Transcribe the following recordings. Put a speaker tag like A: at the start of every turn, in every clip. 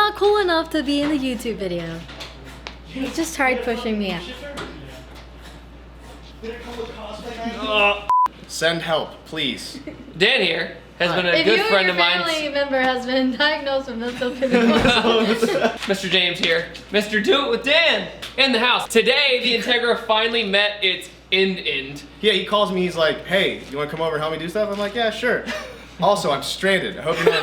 A: not cool enough to be in the YouTube video. He just tried pushing me out.
B: Send help, please.
C: Dan here has been a good friend of mine.
A: If your family member has been diagnosed with mental illness.
C: Mr. James here. Mr. Do It With Dan in the house. Today, the Integra finally met its end.
B: Yeah, he calls me, he's like, hey, you wanna come over and help me do stuff? I'm like, yeah, sure. Also, I'm stranded. I hope you know.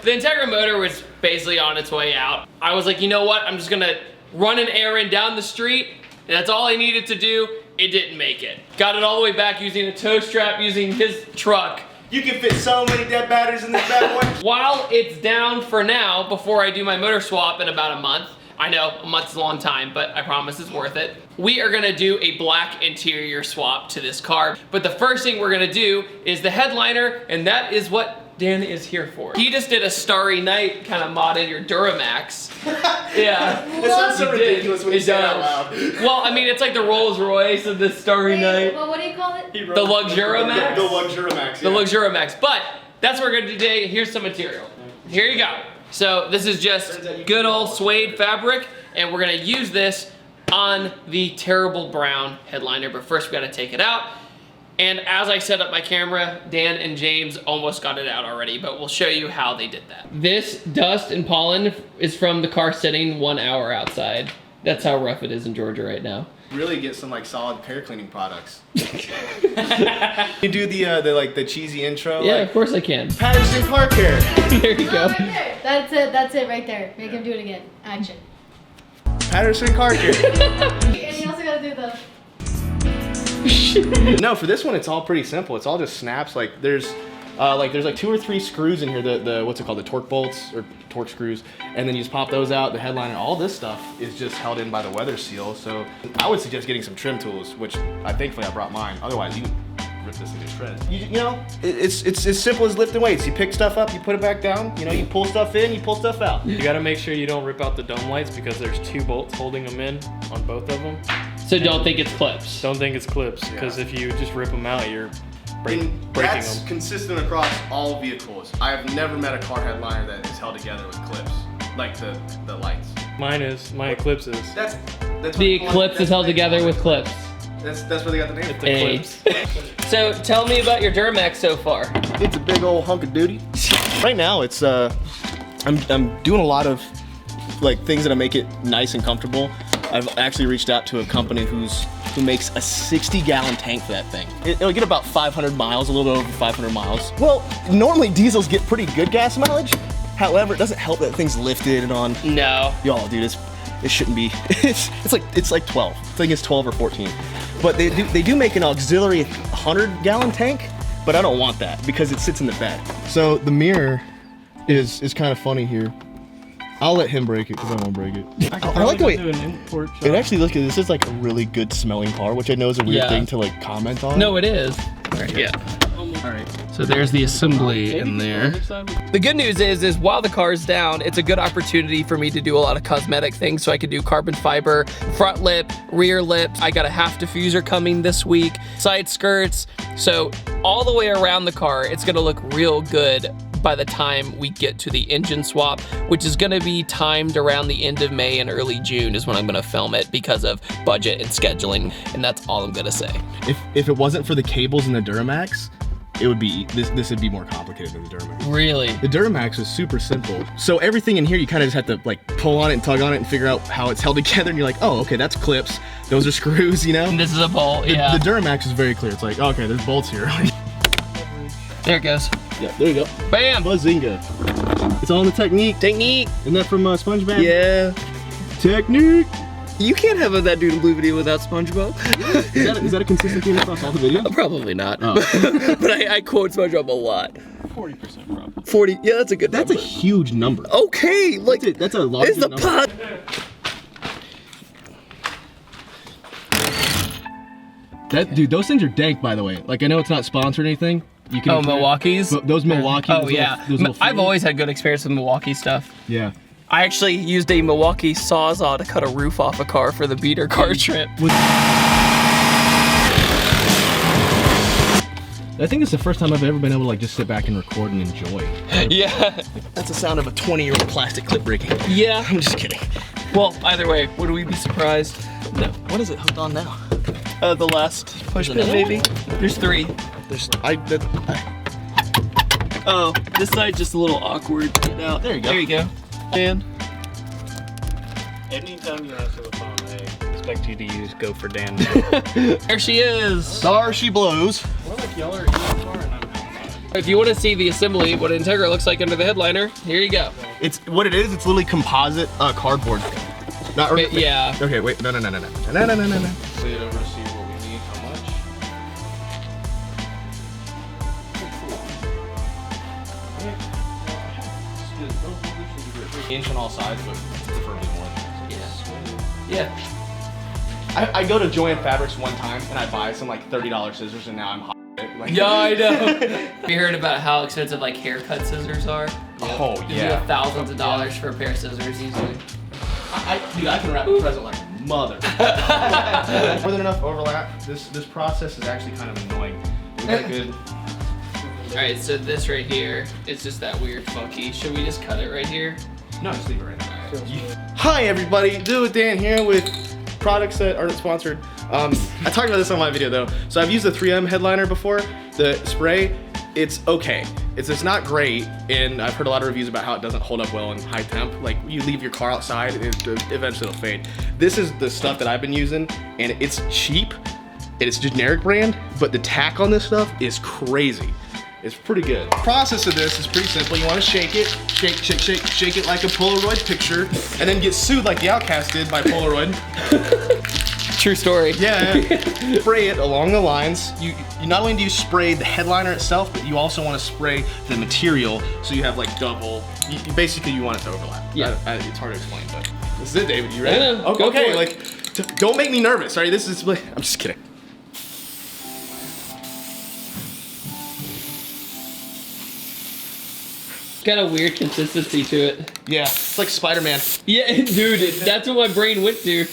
C: The Integra motor was basically on its way out. I was like, you know what? I'm just gonna run an errand down the street. And that's all I needed to do. It didn't make it. Got it all the way back using a tow strap, using his truck.
B: You can fit so many dead batteries in this bad boy.
C: While it's down for now, before I do my motor swap in about a month, I know a month's a long time, but I promise it's worth it. We are gonna do a black interior swap to this car. But the first thing we're gonna do is the headliner, and that is what Dan is here for. He just did a Starry Night kind of mod in your Duramax. Yeah.
B: It sounds so ridiculous when you say it out loud.
C: Well, I mean, it's like the Rolls Royce of the Starry Night.
A: Well, what do you call it?
C: The Luxuramax?
B: The Luxuramax,
C: The Luxuramax. But that's what we're gonna do today. Here's some material. Here you go. So this is just good old suede fabric, and we're gonna use this on the terrible brown headliner. But first we gotta take it out. And as I set up my camera, Dan and James almost got it out already, but we'll show you how they did that. This dust and pollen is from the car sitting 1 hour outside. That's how rough it is in Georgia right now.
B: Really get some like solid pair cleaning products. You do the cheesy intro.
C: Yeah,
B: like,
C: of course I can.
B: Patterson Car Care.
C: There you go.
A: Right there. That's it right there. Make him do it again. Action.
B: Patterson Car Care.
A: And you also gotta do the...
B: No, for this one it's all pretty simple. It's all just snaps. Like there's 2 or 3 screws in here. The what's it called? The torque bolts or torque screws. And then you just pop those out. The headliner. All this stuff is just held in by the weather seal. So I would suggest getting some trim tools, which I thankfully I brought mine. Otherwise you rip this into shreds. You know, it's as simple as lifting weights. You pick stuff up, you put it back down. You know, you pull stuff in, you pull stuff out.
D: You gotta make sure you don't rip out the dome lights because there's 2 bolts holding them in on both of them.
C: So don't think it's clips.
D: Don't think it's clips, because if you just rip them out, you're breaking
B: That's
D: them.
B: consistent across all vehicles. I have never met a car headliner that is held together with clips, like the lights.
D: My Eclipse is.
B: That's
C: The Eclipse is held together with clips.
B: That's where they got the name.
D: It's
C: Hey.
D: Eclipse.
C: So tell me about your Duramax so far.
B: It's a big old hunk of duty. Right now, it's I'm doing a lot of like things that make it nice and comfortable. I've actually reached out to a company who makes a 60-gallon tank for that thing. It'll get about 500 miles, a little bit over 500 miles. Well, normally diesels get pretty good gas mileage. However, it doesn't help that thing's lifted and on.
C: No.
B: Y'all, dude, it shouldn't be. It's like 12. I think it's 12 or 14. But they do make an auxiliary 100-gallon tank, but I don't want that because it sits in the bed. So the mirror is kind of funny here. I'll let him break it because I won't break it. I like the way it actually looks. This is like a really good smelling car, which I know is a weird thing to like comment on.
C: No, it is. Yeah.
B: All right.
C: So there's the assembly in there. The good news is while the car's down, it's a good opportunity for me to do a lot of cosmetic things. So I could do carbon fiber, front lip, rear lip. I got a half diffuser coming this week, side skirts. So all the way around the car, it's gonna look real good by the time we get to the engine swap, which is gonna be timed around the end of May and early June is when I'm gonna film it because of budget and scheduling, and that's all I'm gonna say.
B: If it wasn't for the cables in the Duramax, it would be this would be more complicated than the Duramax.
C: Really?
B: The Duramax is super simple. So everything in here, you kind of just have to like pull on it and tug on it and figure out how it's held together, and you're like, oh, okay, that's clips. Those are screws, you know?
C: And this is a bolt, yeah.
B: The Duramax is very clear. It's like, okay, there's bolts here.
C: There it goes.
B: Yeah, there you go.
C: Bam!
B: Bazinga. It's all in the technique.
C: Technique.
B: Isn't that from SpongeBob?
C: Yeah.
B: Technique.
C: You can't have a Thatdudeinblue video without SpongeBob.
B: Is that a consistent theme across all the videos?
C: Probably not.
B: Oh.
C: But I quote SpongeBob a lot.
D: 40% probably.
C: 40, yeah, that's a good
B: That's
C: number.
B: a huge number.
C: Okay, like,
B: That's a large
C: it's the
B: number.
C: pot.
B: Dude, those things are dank, by the way. Like, I know it's not sponsored or anything. You can
C: Milwaukee's?
B: But those Milwaukee.
C: Oh,
B: those
C: yeah.
B: those little
C: I've
B: frames.
C: always had good experience with Milwaukee stuff.
B: Yeah.
C: I actually used a Milwaukee Sawzall to cut a roof off a car for the beater car trip.
B: I think it's the first time I've ever been able to like just sit back and record and enjoy.
C: Yeah.
B: That's the sound of a 20-year-old plastic clip breaking.
C: Yeah.
B: I'm just kidding.
C: Well, either way, would we be surprised? No.
B: What is it hooked on now?
C: The last push pin, maybe? There's 3. Oh, this side's just a little awkward. Now,
B: There you go.
C: There you go. And
D: Anytime you answer the phone, I expect you to use Go for Dan.
C: there she is.
B: There she blows.
D: We're like y'all are eating car and I'm outside.
C: If you want to see the assembly, what an Integra looks like under the headliner, here you go.
B: It's what it is. It's literally composite cardboard. Not
C: But, yeah.
B: Okay, wait. No.
D: Say it over to see what we need, how much.
B: Inch on all sides, but preferably more than that.
C: Yeah.
B: I go to Joann Fabrics one time and I buy some like $30 scissors and now I'm hot. Like,
C: Yeah, I know. Have you heard about how expensive like haircut scissors are?
B: Oh
C: You
B: yeah.
C: have thousands of dollars for a pair of scissors easily.
B: Dude, I can wrap a present like a mother. More than enough overlap. This process is actually kind of annoying. We got a good.
C: Alright, so this right here is just that weird funky. Should we just cut it right here?
B: No, just leave it right now. Hi everybody, Dude with Dan here with products that aren't sponsored. I talked about this on my video though. So I've used the 3M headliner before, the spray. It's okay. It's not great, and I've heard a lot of reviews about how it doesn't hold up well in high temp. Like you leave your car outside, eventually it'll fade. This is the stuff that I've been using, and it's cheap. It's generic brand, but the tack on this stuff is crazy. It's pretty good. The process of this is pretty simple. You want to shake it, shake it like a Polaroid picture, and then get sued like the Outcast did by Polaroid.
C: True story.
B: Yeah. Spray it along the lines. You not only do you spray the headliner itself, but you also want to spray the material, so you have like double. Basically, you want it to overlap.
C: Yeah.
B: It's hard to explain, but this is it, David. You ready?
C: I know. Go
B: Okay.
C: for it.
B: Like, don't make me nervous. All right. This is. I'm just kidding.
C: Got a weird consistency to it.
B: Yeah. It's like Spider-Man.
C: Yeah, dude, that's what my brain went to. You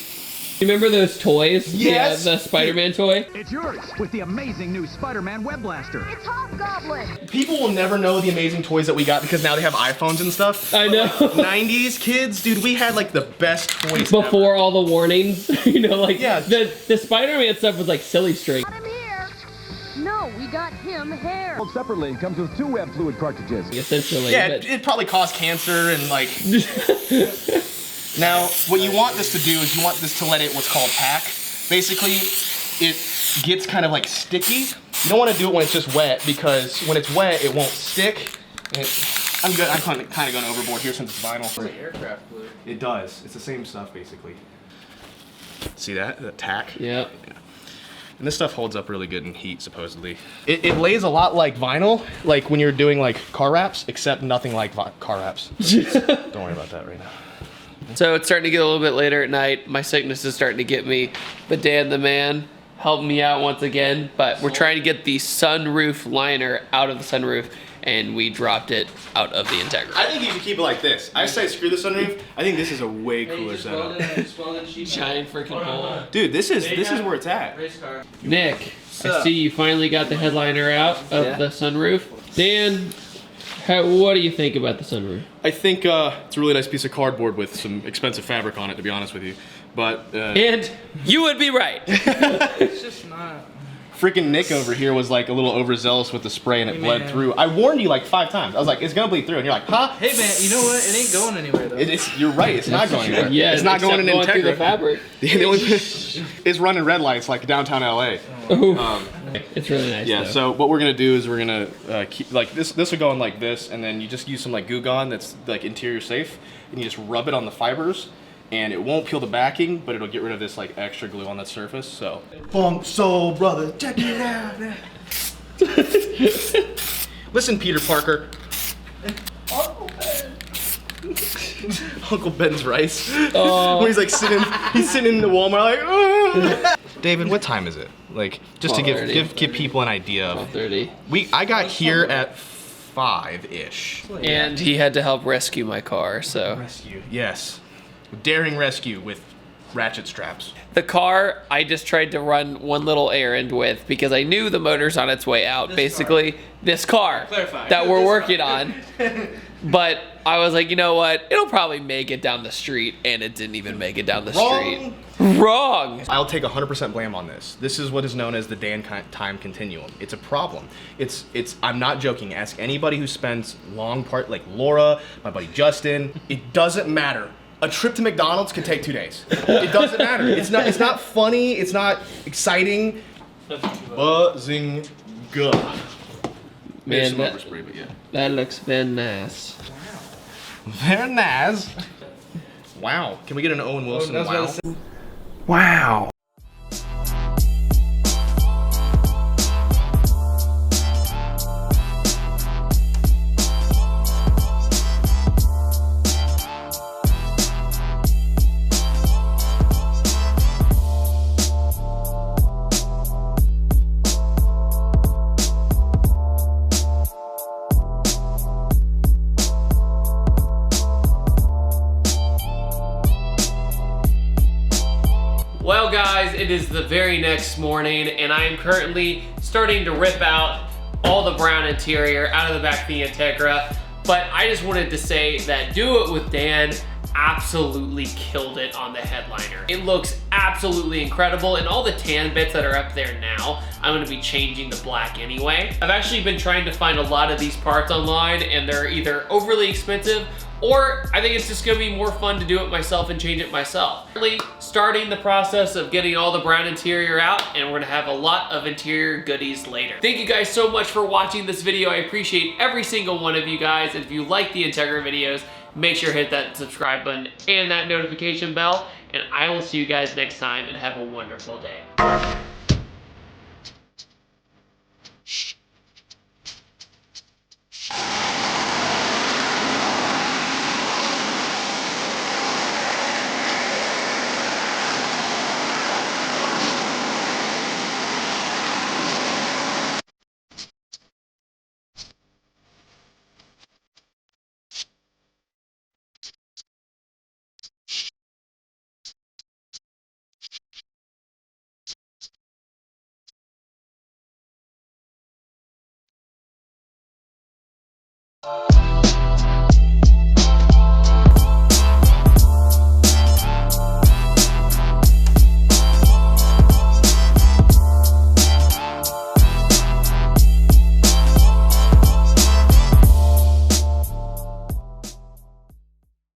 C: remember those toys?
B: Yes.
C: Yeah, the Spider-Man toy.
E: It's yours with the amazing new Spider-Man Web Blaster.
F: It's Hobgoblin.
B: People will never know the amazing toys that we got because now they have iPhones and stuff.
C: I know.
B: 90s kids, dude, we had like the best toys
C: Before all the warnings, you know, like
B: Yeah.
C: the Spider-Man stuff was like silly string.
F: Got him here. No, we got him hair.
E: Sold separately, comes with 2 web fluid cartridges.
C: Essentially.
B: Yeah,
C: but-
B: it probably caused cancer and like. Now, what you want this to do is you want this to let it what's called tack. Basically, it gets kind of like sticky. You don't want to do it when it's just wet because when it's wet, it won't stick. I'm kind of going overboard here since it's vinyl.
D: Aircraft glue.
B: It does. It's the same stuff basically. See that? That tack?
C: Yep.
B: And this stuff holds up really good in heat, supposedly. It lays a lot like vinyl, like when you're doing like car wraps, except nothing like car wraps. Don't worry about that right now.
C: So it's starting to get a little bit later at night. My sickness is starting to get me. But Dan the man helped me out once again. But we're trying to get the sunroof liner out of the sunroof, and we dropped it out of the Integra.
B: I think you should keep it like this. I say screw the sunroof. I think this is a way cooler setup.
C: Giant freaking hole.
B: Dude, this is where it's at.
C: Nick, I see you finally got the headliner out of the sunroof. Dan, what do you think about the sunroof?
B: I think it's a really nice piece of cardboard with some expensive fabric on it, to be honest with you. But
C: And you would be right.
D: It's just not.
B: freaking Nick over here was like a little overzealous with the spray and it bled through. I warned you like 5 times. I was like, it's gonna bleed through, and you're like, huh?
D: Hey man, you know what? It ain't going anywhere though.
B: You're right. It's not going anywhere.
C: Yeah,
B: it's not going in
C: except through the
B: Integra.
C: fabric.
B: The only is running red lights like downtown LA.
C: Oh, it's really nice.
B: Yeah.
C: though.
B: So what we're gonna do is we're gonna keep like this. This will go in like this, and then you just use some like Goo Gone that's like interior safe, and you just rub it on the fibers, and it won't peel the backing, but it'll get rid of this like extra glue on that surface. So. Funk soul brother, check it out. Listen, Peter Parker. Uncle Ben's rice. When he's like he's sitting in the Walmart like. "Ugh." David, what time is it? Like, just to give people an idea of.
C: 12:30.
B: I got here at 5-ish.
C: And he had to help rescue my car, so.
B: Rescue. Yes. Daring rescue with ratchet straps.
C: The car, I just tried to run one little errand with because I knew the motor's on its way out. This car that we're working on. But I was like, you know what? It'll probably make it down the street, and it didn't even make it down the street. Wrong.
B: I'll take 100% blame on this. This is what is known as the Dan time continuum. It's a problem. I'm not joking. Ask anybody who spends like Laura, my buddy Justin. It doesn't matter. A trip to McDonald's can take 2 days. It doesn't matter. It's not funny. It's not exciting. Buzzing good.
C: Man,
B: Spray, but yeah.
C: that looks very nice.
B: Very nice. Wow. Can we get an Owen Wilson? Wow.
C: Wow. Well guys, it is the very next morning and I am currently starting to rip out all the brown interior out of the back of the Integra, but I just wanted to say that Do It With Dan absolutely killed it on the headliner. It looks absolutely incredible, and all the tan bits that are up there now, I'm gonna be changing the black anyway. I've actually been trying to find a lot of these parts online and they're either overly expensive or I think it's just gonna be more fun to do it myself and change it myself. Currently starting the process of getting all the brown interior out, and we're gonna have a lot of interior goodies later. Thank you guys so much for watching this video. I appreciate every single one of you guys. And if you like the Integra videos, make sure to hit that subscribe button and that notification bell. And I will see you guys next time, and have a wonderful day.